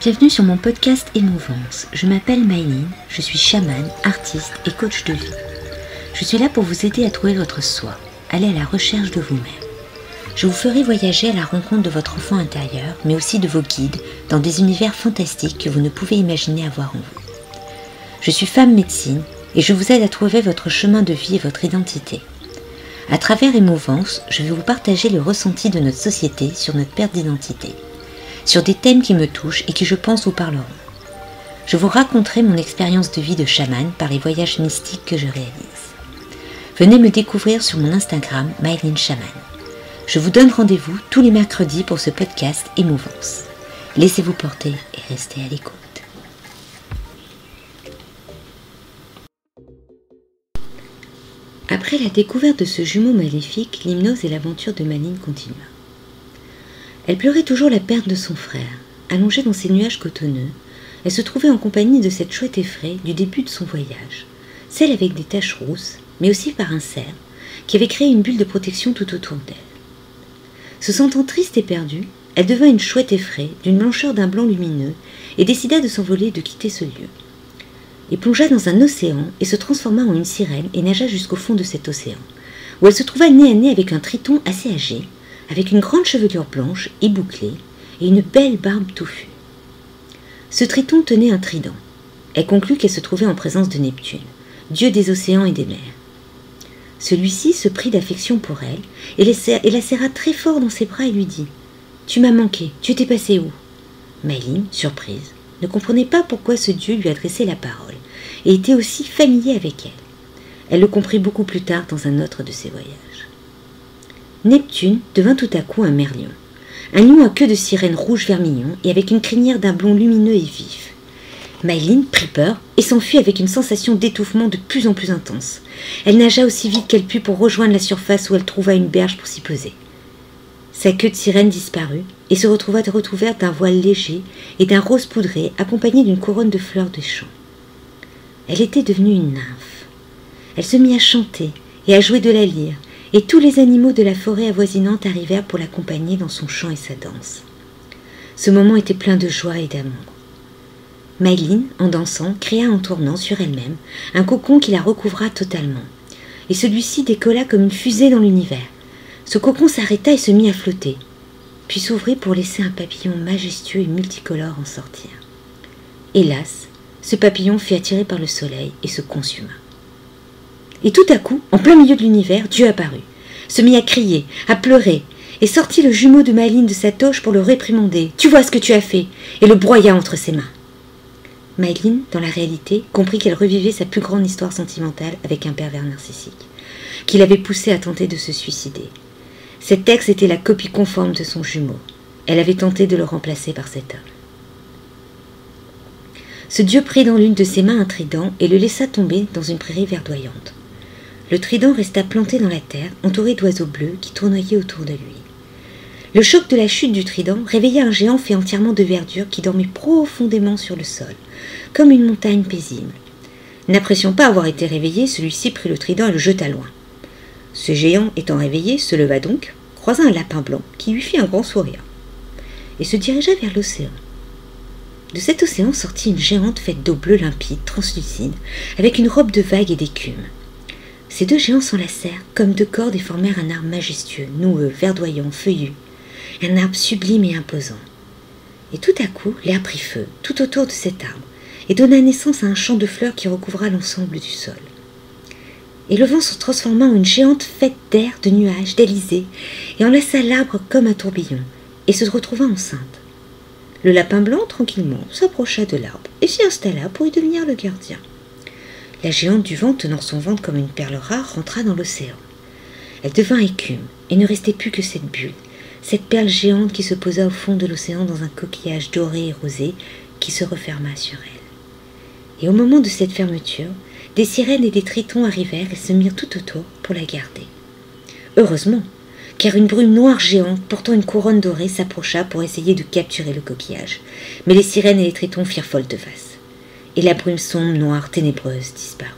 Bienvenue sur mon podcast Émouvance. Je m'appelle Maëline, je suis chamane, artiste et coach de vie. Je suis là pour vous aider à trouver votre soi, aller à la recherche de vous-même. Je vous ferai voyager à la rencontre de votre enfant intérieur, mais aussi de vos guides, dans des univers fantastiques que vous ne pouvez imaginer avoir en vous. Je suis femme médecine et je vous aide à trouver votre chemin de vie et votre identité. À travers Émouvance, je vais vous partager le ressenti de notre société sur notre perte d'identité, sur des thèmes qui me touchent et qui je pense vous parleront. Je vous raconterai mon expérience de vie de chamane par les voyages mystiques que je réalise. Venez me découvrir sur mon Instagram Maëline Chamane. Je vous donne rendez-vous tous les mercredis pour ce podcast Émouvance. Laissez-vous porter et restez à l'écoute. Après la découverte de ce jumeau maléfique, l'hypnose et l'aventure de Maëline continua. Elle pleurait toujours la perte de son frère. Allongée dans ses nuages cotonneux, elle se trouvait en compagnie de cette chouette effraie du début de son voyage, celle avec des taches rousses, mais aussi par un cerf, qui avait créé une bulle de protection tout autour d'elle. Se sentant triste et perdue, elle devint une chouette effraie d'une blancheur d'un blanc lumineux et décida de s'envoler et de quitter ce lieu. Elle plongea dans un océan et se transforma en une sirène et nagea jusqu'au fond de cet océan, où elle se trouva nez à nez avec un triton assez âgé, avec une grande chevelure blanche et bouclée et une belle barbe touffue. Ce triton tenait un trident. Elle conclut qu'elle se trouvait en présence de Neptune, dieu des océans et des mers. Celui-ci se prit d'affection pour elle et la serra très fort dans ses bras et lui dit « Tu m'as manqué, tu t'es passé où ?» Maëline, surprise, ne comprenait pas pourquoi ce dieu lui adressait la parole et était aussi familier avec elle. Elle le comprit beaucoup plus tard dans un autre de ses voyages. Neptune devint tout à coup un merlion, un lion à queue de sirène rouge vermillon et avec une crinière d'un blond lumineux et vif. Maëline prit peur et s'enfuit avec une sensation d'étouffement de plus en plus intense. Elle nagea aussi vite qu'elle put pour rejoindre la surface où elle trouva une berge pour s'y poser. Sa queue de sirène disparut et se retrouva recouverte d'un voile léger et d'un rose poudré accompagné d'une couronne de fleurs des champs. Elle était devenue une nymphe. Elle se mit à chanter et à jouer de la lyre, et tous les animaux de la forêt avoisinante arrivèrent pour l'accompagner dans son chant et sa danse. Ce moment était plein de joie et d'amour. Maëline, en dansant, créa en tournant sur elle-même un cocon qui la recouvra totalement, et celui-ci décolla comme une fusée dans l'univers. Ce cocon s'arrêta et se mit à flotter, puis s'ouvrit pour laisser un papillon majestueux et multicolore en sortir. Hélas, ce papillon fut attiré par le soleil et se consuma. Et tout à coup, en plein milieu de l'univers, Dieu apparut, se mit à crier, à pleurer, et sortit le jumeau de Maëline de sa toche pour le réprimander. « Tu vois ce que tu as fait !» et le broya entre ses mains. Maëline, dans la réalité, comprit qu'elle revivait sa plus grande histoire sentimentale avec un pervers narcissique, qui l'avait poussée à tenter de se suicider. Cet ex était la copie conforme de son jumeau. Elle avait tenté de le remplacer par cet homme. Ce dieu prit dans l'une de ses mains un trident et le laissa tomber dans une prairie verdoyante. Le trident resta planté dans la terre, entouré d'oiseaux bleus qui tournoyaient autour de lui. Le choc de la chute du trident réveilla un géant fait entièrement de verdure qui dormait profondément sur le sol, comme une montagne paisible. N'appréciant pas avoir été réveillé, celui-ci prit le trident et le jeta loin. Ce géant, étant réveillé, se leva donc, croisa un lapin blanc qui lui fit un grand sourire, et se dirigea vers l'océan. De cet océan sortit une géante faite d'eau bleue limpide, translucide, avec une robe de vagues et d'écume. Ces deux géants s'enlacèrent comme deux cordes et formèrent un arbre majestueux, noueux, verdoyant, feuillu, un arbre sublime et imposant. Et tout à coup, l'air prit feu, tout autour de cet arbre, et donna naissance à un champ de fleurs qui recouvra l'ensemble du sol. Et le vent se transforma en une géante faite d'air, de nuages, d'alizés, et enlaça l'arbre comme un tourbillon, et se retrouva enceinte. Le lapin blanc, tranquillement, s'approcha de l'arbre et s'y installa pour y devenir le gardien. La géante du vent, tenant son ventre comme une perle rare, rentra dans l'océan. Elle devint écume, et ne restait plus que cette bulle, cette perle géante qui se posa au fond de l'océan dans un coquillage doré et rosé qui se referma sur elle. Et au moment de cette fermeture, des sirènes et des tritons arrivèrent et se mirent tout autour pour la garder. Heureusement, car une brume noire géante portant une couronne dorée s'approcha pour essayer de capturer le coquillage, mais les sirènes et les tritons firent volte-face. Et la brume sombre, noire, ténébreuse disparut.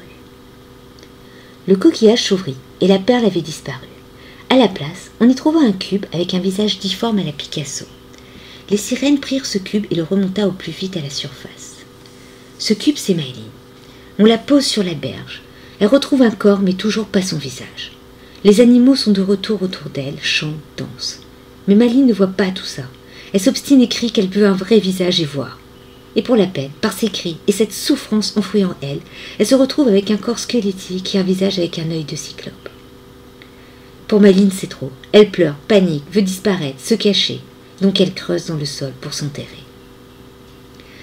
Le coquillage s'ouvrit et la perle avait disparu. À la place, on y trouva un cube avec un visage difforme à la Picasso. les sirènes prirent ce cube et le remonta au plus vite à la surface. Ce cube, c'est Maëlyn. On la pose sur la berge. Elle retrouve un corps, mais toujours pas son visage. Les animaux sont de retour autour d'elle, chantent, dansent. Mais Maëlyn ne voit pas tout ça. Elle s'obstine et crie qu'elle veut un vrai visage et voir. Et pour la peine, par ses cris et cette souffrance enfouie en elle, elle se retrouve avec un corps squelettique et un visage avec un œil de cyclope. Pour Maëlyn, c'est trop. Elle pleure, panique, veut disparaître, se cacher. Donc elle creuse dans le sol pour s'enterrer.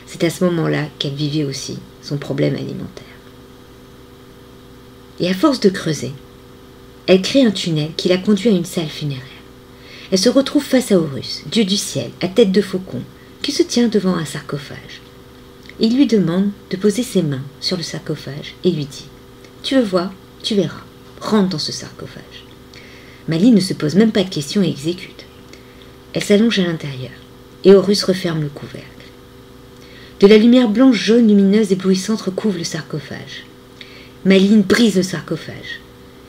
C'est à ce moment-là qu'elle vivait aussi son problème alimentaire. Et à force de creuser, elle crée un tunnel qui la conduit à une salle funéraire. Elle se retrouve face à Horus, dieu du ciel, à tête de faucon, qui se tient devant un sarcophage. Il lui demande de poser ses mains sur le sarcophage et lui dit « Tu veux voir, tu verras, rentre dans ce sarcophage. » Maëlyn ne se pose même pas de questions et exécute. Elle s'allonge à l'intérieur, et Horus referme le couvercle. De la lumière blanche, jaune, lumineuse, éblouissante recouvre le sarcophage. Maëlyn brise le sarcophage.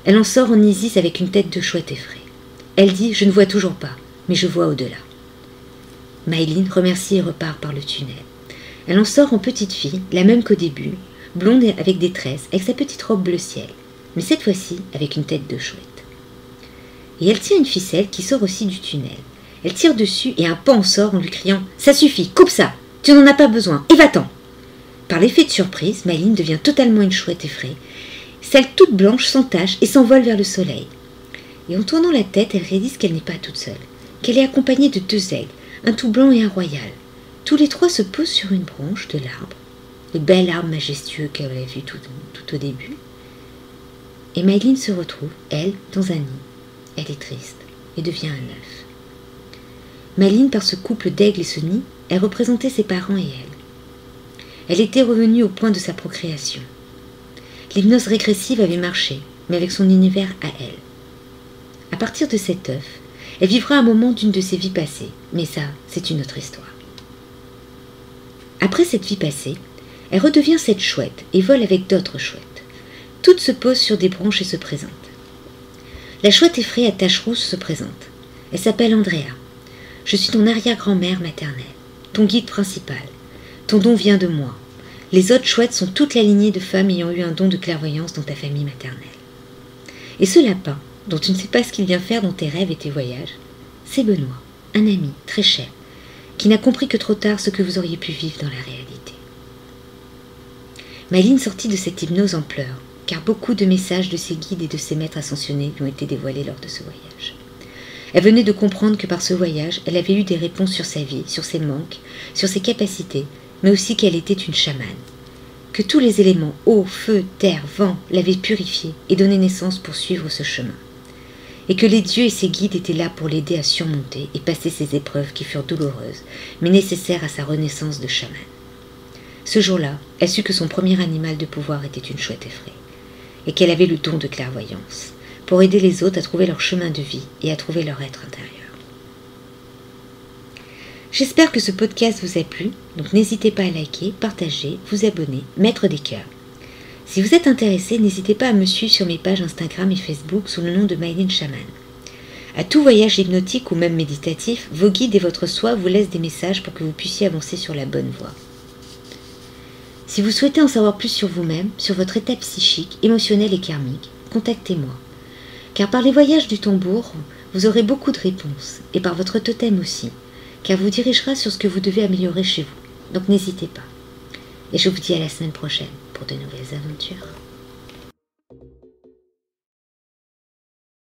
Elle en sort en Isis avec une tête de chouette effraie. Elle dit « Je ne vois toujours pas, mais je vois au-delà. » Maëlyn remercie et repart par le tunnel. Elle en sort en petite fille, la même qu'au début, blonde et avec des tresses, avec sa petite robe bleu ciel, mais cette fois-ci avec une tête de chouette. Et elle tient une ficelle qui sort aussi du tunnel. Elle tire dessus et un pan sort en lui criant « Ça suffit, coupe ça, tu n'en as pas besoin, et va-t'en !» Par l'effet de surprise, Maëlyn devient totalement une chouette effraie. Celle toute blanche s'entache et s'envole vers le soleil. Et en tournant la tête, elle réalise qu'elle n'est pas toute seule, qu'elle est accompagnée de 2 aigles, un tout blanc et un royal. Tous les 3 se posent sur une branche de l'arbre, le bel arbre majestueux qu'elle avait vu tout au début. Et Maëlyn se retrouve, elle, dans un nid. Elle est triste et devient un œuf. Maëlyn, par ce couple d'aigle et ce nid, elle représentait ses parents et elle. Elle était revenue au point de sa procréation. L'hypnose régressive avait marché, mais avec son univers à elle. À partir de cet œuf, elle vivra un moment d'une de ses vies passées, mais ça, c'est une autre histoire. Après cette vie passée, elle redevient cette chouette et vole avec d'autres chouettes. Toutes se posent sur des branches et se présentent. La chouette effraie à taches rousses se présente. Elle s'appelle Andrea. Je suis ton arrière-grand-mère maternelle, ton guide principal. Ton don vient de moi. Les autres chouettes sont toute la lignée de femmes ayant eu un don de clairvoyance dans ta famille maternelle. Et ce lapin, dont tu ne sais pas ce qu'il vient faire dans tes rêves et tes voyages, c'est Benoît, un ami très cher, qui n'a compris que trop tard ce que vous auriez pu vivre dans la réalité. Maëlyn sortit de cette hypnose en pleurs, car beaucoup de messages de ses guides et de ses maîtres ascensionnés lui ont été dévoilés lors de ce voyage. Elle venait de comprendre que par ce voyage, elle avait eu des réponses sur sa vie, sur ses manques, sur ses capacités, mais aussi qu'elle était une chamane. Que tous les éléments, eau, feu, terre, vent, l'avaient purifiée et donné naissance pour suivre ce chemin. Et que les dieux et ses guides étaient là pour l'aider à surmonter et passer ces épreuves qui furent douloureuses, mais nécessaires à sa renaissance de chamane. Ce jour-là, elle sut que son premier animal de pouvoir était une chouette effraie, et qu'elle avait le don de clairvoyance, pour aider les autres à trouver leur chemin de vie et à trouver leur être intérieur. J'espère que ce podcast vous a plu, donc n'hésitez pas à liker, partager, vous abonner, mettre des cœurs. Si vous êtes intéressé, n'hésitez pas à me suivre sur mes pages Instagram et Facebook sous le nom de Maëlyn Chaman. À tout voyage hypnotique ou même méditatif, vos guides et votre soi vous laissent des messages pour que vous puissiez avancer sur la bonne voie. Si vous souhaitez en savoir plus sur vous-même, sur votre état psychique, émotionnel et karmique, contactez-moi. Car par les voyages du tambour, vous aurez beaucoup de réponses, et par votre totem aussi, car vous dirigera sur ce que vous devez améliorer chez vous. Donc n'hésitez pas. Et je vous dis à la semaine prochaine pour de nouvelles aventures.